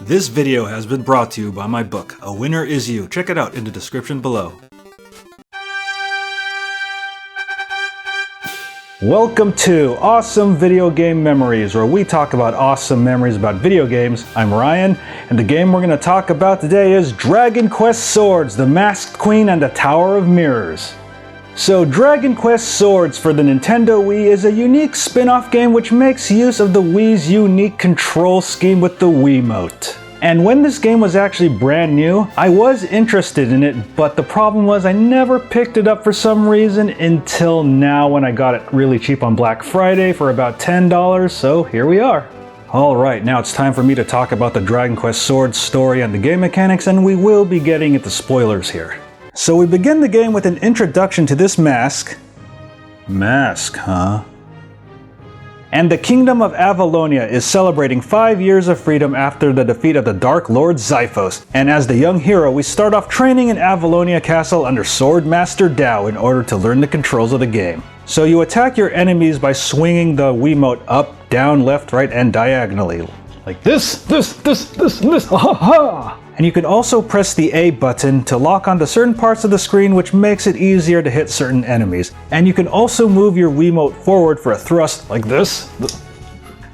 This video has been brought to you by my book, A Winner Is You. Check it out in the description below. Welcome to Awesome Video Game Memories, where we talk about awesome memories about video games. I'm Ryan, and the game we're going to talk about today is Dragon Quest Swords, the Masked Queen and the Tower of Mirrors. So Dragon Quest Swords for the Nintendo Wii is a unique spin-off game which makes use of the Wii's unique control scheme with the Wiimote. And when this game was actually brand new, I was interested in it, but the problem was I never picked it up for some reason until now when I got it really cheap on Black Friday for about $10, so here we are. Alright, now it's time for me to talk about the Dragon Quest Swords story and the game mechanics, and we will be getting into spoilers here. So we begin the game with an introduction to this mask. Mask, huh? And the Kingdom of Avalonia is celebrating 5 years of freedom after the defeat of the Dark Lord Xiphos. And as the young hero, we start off training in Avalonia Castle under Sword Master Dao in order to learn the controls of the game. So you attack your enemies by swinging the Wiimote up, down, left, right, and diagonally. Like this, ha ha! And you can also press the A button to lock onto certain parts of the screen, which makes it easier to hit certain enemies. And you can also move your Wiimote forward for a thrust like this.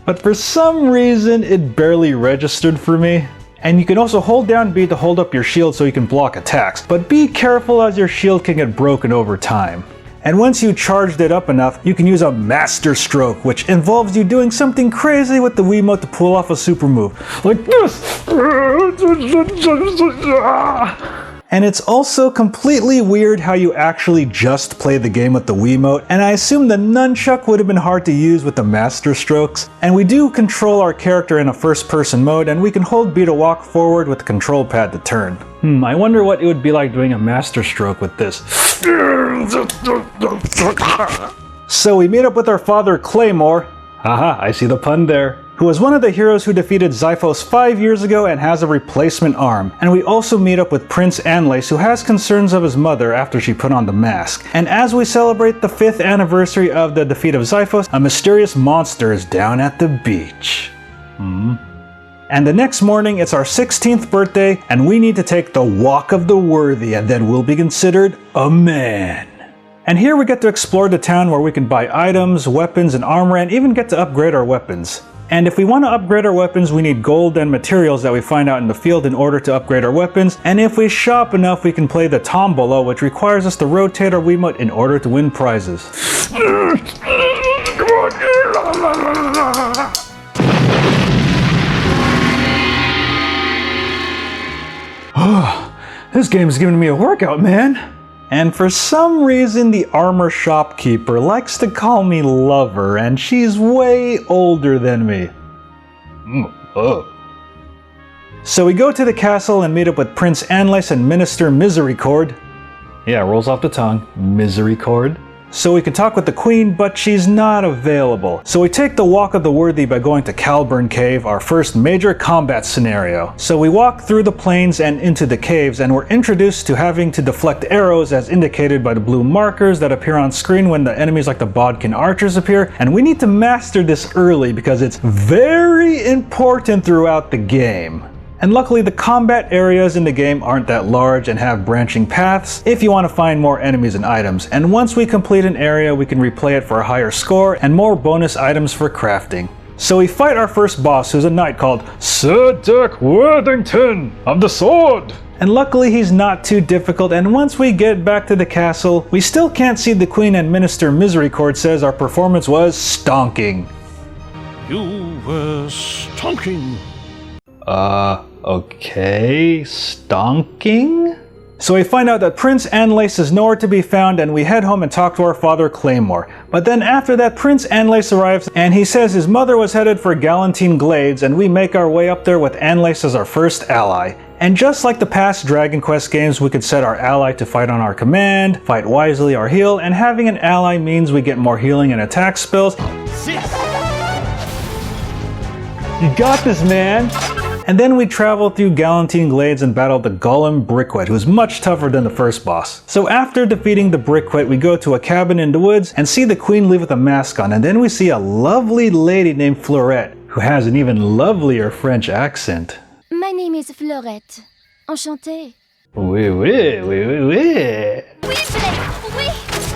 But for some reason, it barely registered for me. And you can also hold down B to hold up your shield so you can block attacks. But be careful as your shield can get broken over time. And once you charged it up enough, you can use a Master Stroke, which involves you doing something crazy with the Wiimote to pull off a super move. Like this! And it's also completely weird how you actually just play the game with the Wiimote, and I assume the nunchuck would have been hard to use with the Master Strokes. And we do control our character in a first-person mode, and we can hold B to walk forward with the control pad to turn. I wonder what it would be like doing a Master Stroke with this. So we meet up with our father Claymore. Haha, I see the pun there. Who was one of the heroes who defeated Xiphos 5 years ago and has a replacement arm. And we also meet up with Prince Anlace, who has concerns of his mother after she put on the mask. And as we celebrate the 5th anniversary of the defeat of Xiphos, a mysterious monster is down at the beach. And the next morning, it's our 16th birthday, and we need to take the Walk of the Worthy, and then we'll be considered a man. And here we get to explore the town where we can buy items, weapons, and armor, and even get to upgrade our weapons. And if we want to upgrade our weapons, we need gold and materials that we find out in the field in order to upgrade our weapons. And if we shop enough, we can play the Tombola, which requires us to rotate our Wiimote in order to win prizes. This game's giving me a workout, man. And for some reason, the armor shopkeeper likes to call me lover, and she's way older than me. So we go to the castle and meet up with Prince Anlace and Minister Misericord. Yeah, rolls off the tongue. Misericord. So we can talk with the queen, but she's not available. So we take the Walk of the Worthy by going to Calburn Cave, our first major combat scenario. So we walk through the plains and into the caves, and we're introduced to having to deflect arrows as indicated by the blue markers that appear on screen when the enemies like the Bodkin archers appear. And we need to master this early because it's very important throughout the game. And luckily the combat areas in the game aren't that large and have branching paths if you want to find more enemies and items. And once we complete an area, we can replay it for a higher score and more bonus items for crafting. So we fight our first boss, who's a knight called Sir Dirk Worthington of the Sword. And luckily he's not too difficult, and once we get back to the castle, we still can't see the queen, and Minister Misericord says our performance was stonking. You were stonking. Okay, stonking? So we find out that Prince Anlace is nowhere to be found, and we head home and talk to our father Claymore. But then after that, Prince Anlace arrives and he says his mother was headed for Galantine Glades, and we make our way up there with Anlace as our first ally. And just like the past Dragon Quest games, we could set our ally to fight on our command, fight wisely or heal, and having an ally means we get more healing and attack spells. You got this, man! And then we travel through Galantine Glades and battle the Golem Brickwit, who's much tougher than the first boss. So after defeating the Brickwit, we go to a cabin in the woods and see the queen leave with a mask on, and then we see a lovely lady named Fleurette, who has an even lovelier French accent. My My name is Fleurette. Enchantée. Oui, oui, oui, oui, oui. Oui, Blake! Oui!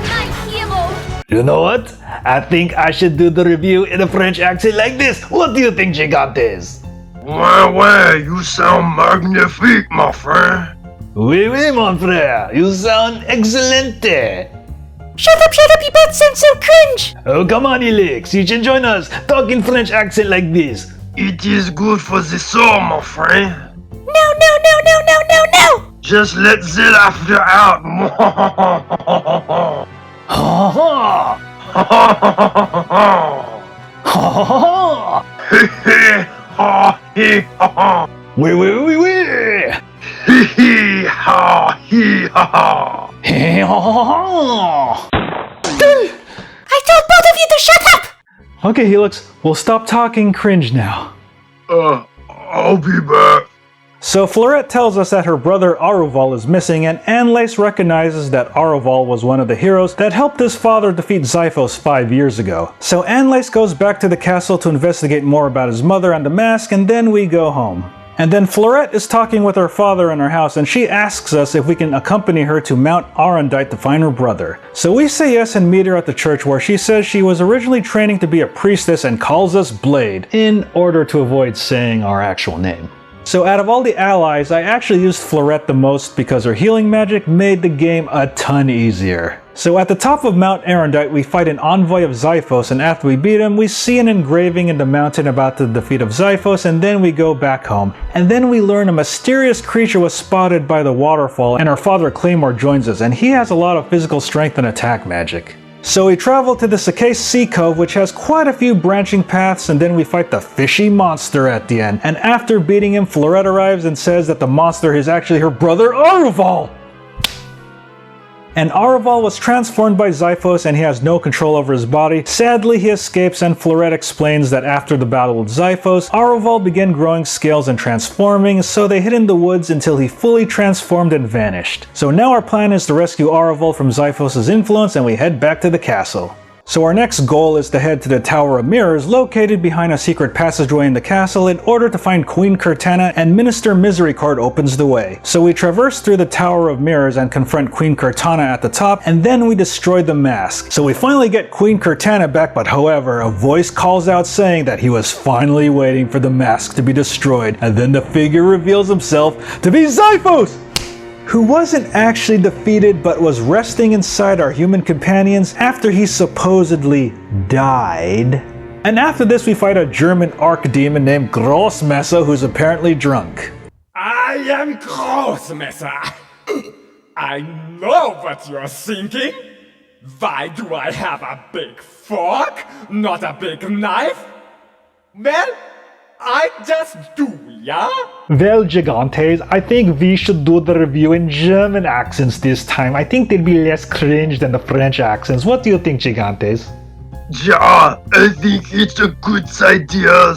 My hero! You know what? I think I should do the review in a French accent like this. What do you think, Gigantes? Ouais, you sound magnifique, my friend. Oui, oui, mon frère. You sound excellente. Shut up, you both sound so cringe! Oh, come on, Elix. You should join us. Talk in French accent like this. It is good for the soul, my friend. No! Just let the laughter out. Ha ha. Ha ha. Hee hee ha hee ha. Oui, oui, oui, oui. Hee hee ha hee ha. Hey, ha ha. I told both of you to shut up! Okay, Helix, we'll stop talking cringe now. I'll be back. So Fleurette tells us that her brother Arval is missing, and Anlace recognizes that Arval was one of the heroes that helped his father defeat Xiphos 5 years ago. So Anlace goes back to the castle to investigate more about his mother and the mask, and then we go home. And then Fleurette is talking with her father in her house, and she asks us if we can accompany her to Mount Arendite to find her brother. So we say yes and meet her at the church, where she says she was originally training to be a priestess and calls us Blade, in order to avoid saying our actual name. So out of all the allies, I actually used Fleurette the most because her healing magic made the game a ton easier. So at the top of Mount Arendite, we fight an envoy of Xiphos, and after we beat him, we see an engraving in the mountain about the defeat of Xiphos, and then we go back home. And then we learn a mysterious creature was spotted by the waterfall, and our father Claymore joins us, and he has a lot of physical strength and attack magic. So we travel to the Sakais Sea Cove, which has quite a few branching paths, and then we fight the fishy monster at the end. And after beating him, Fleurette arrives and says that the monster is actually her brother Arval! And Arval was transformed by Xiphos, and he has no control over his body. Sadly, he escapes, and Fleurette explains that after the battle with Xiphos, Arval began growing scales and transforming, so they hid in the woods until he fully transformed and vanished. So now our plan is to rescue Arval from Xiphos' influence, and we head back to the castle. So our next goal is to head to the Tower of Mirrors, located behind a secret passageway in the castle, in order to find Queen Cortana, and Minister Misericord opens the way. So we traverse through the Tower of Mirrors and confront Queen Cortana at the top, and then we destroy the mask. So we finally get Queen Cortana back, but however, a voice calls out saying that he was finally waiting for the mask to be destroyed, and then the figure reveals himself to be Xiphos! Who wasn't actually defeated but was resting inside our human companions after he supposedly died. And after this we fight a German archdemon named Grossmesser, who's apparently drunk. I am Großmesser. I know what you're thinking. Why do I have a big fork, not a big knife? Well, I just do, yeah? Well, Gigantes, I think we should do the review in German accents this time. I think they'll be less cringe than the French accents. What do you think, Gigantes? Yeah, I think it's a good idea.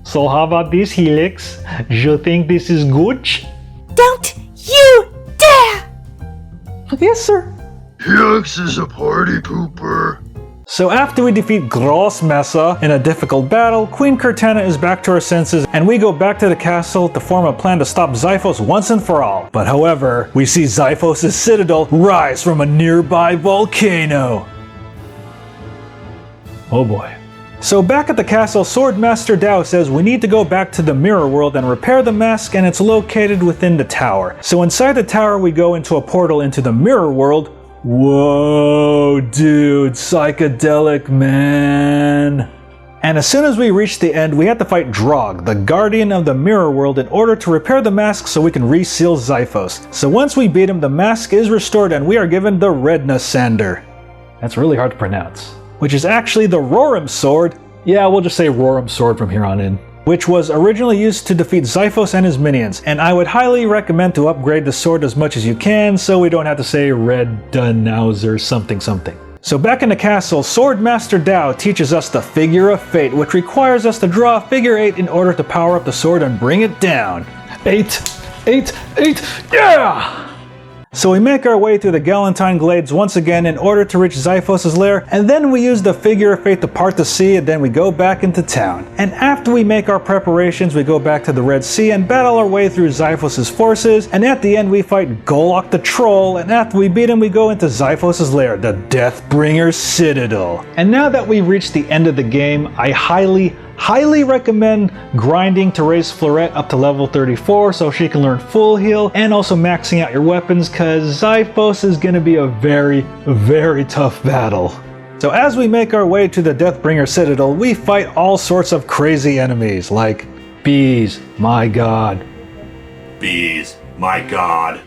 So how about this, Helix? Do you think this is good? Don't you dare! Yes, sir. Helix is a party pooper. So after we defeat Grossmesser in a difficult battle, Queen Cortana is back to her senses, and we go back to the castle to form a plan to stop Xiphos once and for all. But however, we see Xiphos' citadel rise from a nearby volcano. Oh boy. So back at the castle, Swordmaster Dao says we need to go back to the mirror world and repair the mask, and it's located within the tower. So inside the tower we go into a portal into the mirror world. Whoa, dude, psychedelic, man. And as soon as we reach the end, we have to fight Drog, the guardian of the mirror world, in order to repair the mask so we can reseal Xiphos. So once we beat him, the mask is restored and we are given the Redna Sander. That's really hard to pronounce. Which is actually the rorum sword. Yeah, we'll just say rorum sword from here on in. Which was originally used to defeat Xiphos and his minions, and I would highly recommend to upgrade the sword as much as you can so we don't have to say Red Dunauser something something. So back in the castle, Swordmaster Dao teaches us the Figure of Fate, which requires us to draw a figure 8 in order to power up the sword and bring it down. 8, 8, 8, yeah! So we make our way through the Galentine Glades once again in order to reach Xiphos' lair, and then we use the Figure of Fate to part the sea, and then we go back into town. And after we make our preparations, we go back to the Red Sea and battle our way through Xiphos' forces, and at the end we fight Golok the Troll, and after we beat him we go into Xiphos' lair, the Deathbringer Citadel. And now that we've reached the end of the game, I highly recommend grinding to raise Florette up to level 34 so she can learn full heal, and also maxing out your weapons, cause Xiphos is gonna be a very tough battle. So as we make our way to the Deathbringer Citadel, we fight all sorts of crazy enemies like bees, my god. Bees, my god.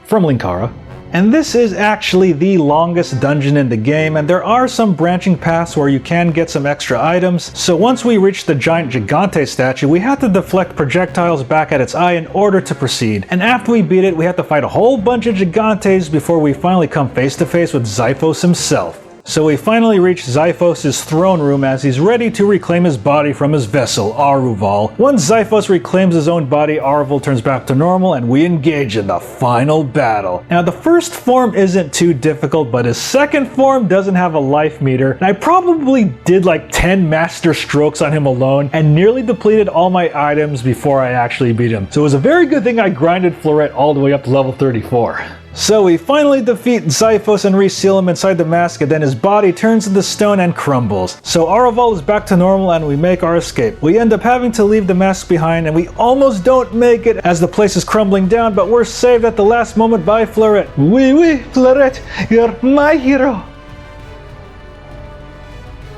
From Linkara. And this is actually the longest dungeon in the game, and there are some branching paths where you can get some extra items. So once we reach the giant Gigante statue, we have to deflect projectiles back at its eye in order to proceed. And after we beat it, we have to fight a whole bunch of Gigantes before we finally come face to face with Xiphos himself. So we finally reach Xiphos' throne room as he's ready to reclaim his body from his vessel, Arval. Once Xiphos reclaims his own body, Arval turns back to normal and we engage in the final battle. Now the first form isn't too difficult, but his second form doesn't have a life meter, and I probably did like 10 master strokes on him alone and nearly depleted all my items before I actually beat him. So it was a very good thing I grinded Florette all the way up to level 34. So we finally defeat Xiphos and reseal him inside the mask, and then his body turns into stone and crumbles. So Arval is back to normal and we make our escape. We end up having to leave the mask behind, and we almost don't make it as the place is crumbling down, but we're saved at the last moment by Florette. Oui, Florette, you're my hero.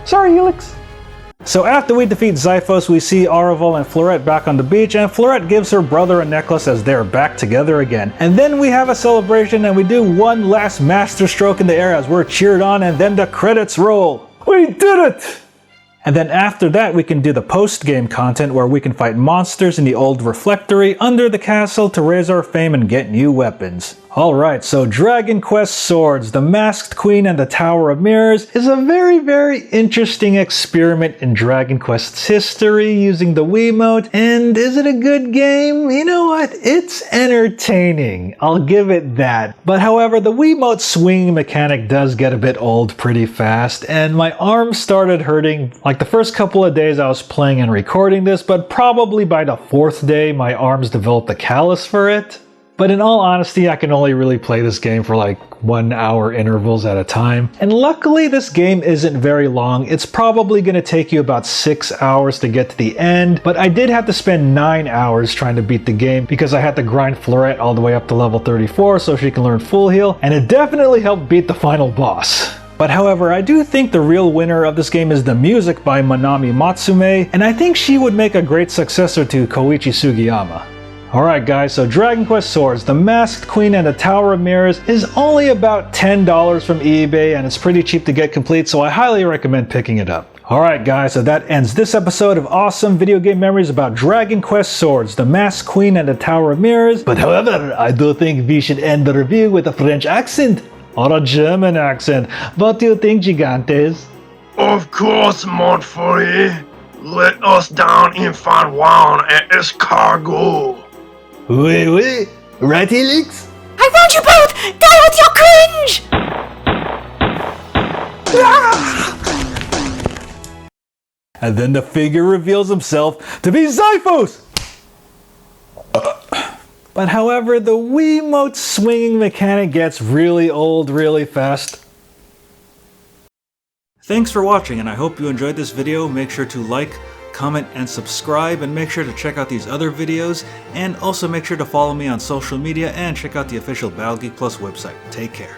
Sorry, Helix. So after we defeat Xiphos, we see Arval and Florette back on the beach, and Florette gives her brother a necklace as they're back together again. And then we have a celebration and we do one last master stroke in the air as we're cheered on, and then the credits roll. We did it! And then after that we can do the post-game content where we can fight monsters in the old reflectory under the castle to raise our fame and get new weapons. Alright, so Dragon Quest Swords, the Masked Queen and the Tower of Mirrors is a very interesting experiment in Dragon Quest's history using the Wiimote, and is it a good game? You know what? It's entertaining. I'll give it that. But however, the Wiimote swinging mechanic does get a bit old pretty fast, and my arms started hurting like the first couple of days I was playing and recording this, but probably by the fourth day my arms developed a callus for it. But in all honesty, I can only really play this game for like 1 hour intervals at a time. And luckily this game isn't very long. It's probably going to take you about 6 hours to get to the end, but I did have to spend 9 hours trying to beat the game because I had to grind Florette all the way up to level 34 so she can learn full heal, and it definitely helped beat the final boss. But however, I do think the real winner of this game is the music by Manami Matsume, and I think she would make a great successor to Koichi Sugiyama. Alright guys, so Dragon Quest Swords, the Masked Queen and the Tower of Mirrors is only about $10 from eBay, and it's pretty cheap to get complete, so I highly recommend picking it up. Alright guys, so that ends this episode of awesome video game memories about Dragon Quest Swords, the Masked Queen and the Tower of Mirrors. But however, I do think we should end the review with a French accent or a German accent. What do you think, Gigantes? Of course, Montfort. Let us down in Fanwan at escargot. Oui, right, Helix? I want you both! Die with your cringe! And then the figure reveals himself to be Xiphos! But however, the Wiimote swinging mechanic gets really old really fast. Thanks for watching, and I hope you enjoyed this video. Make sure to like, comment, and subscribe, and make sure to check out these other videos, and also make sure to follow me on social media and check out the official Battle Geek Plus website. Take care.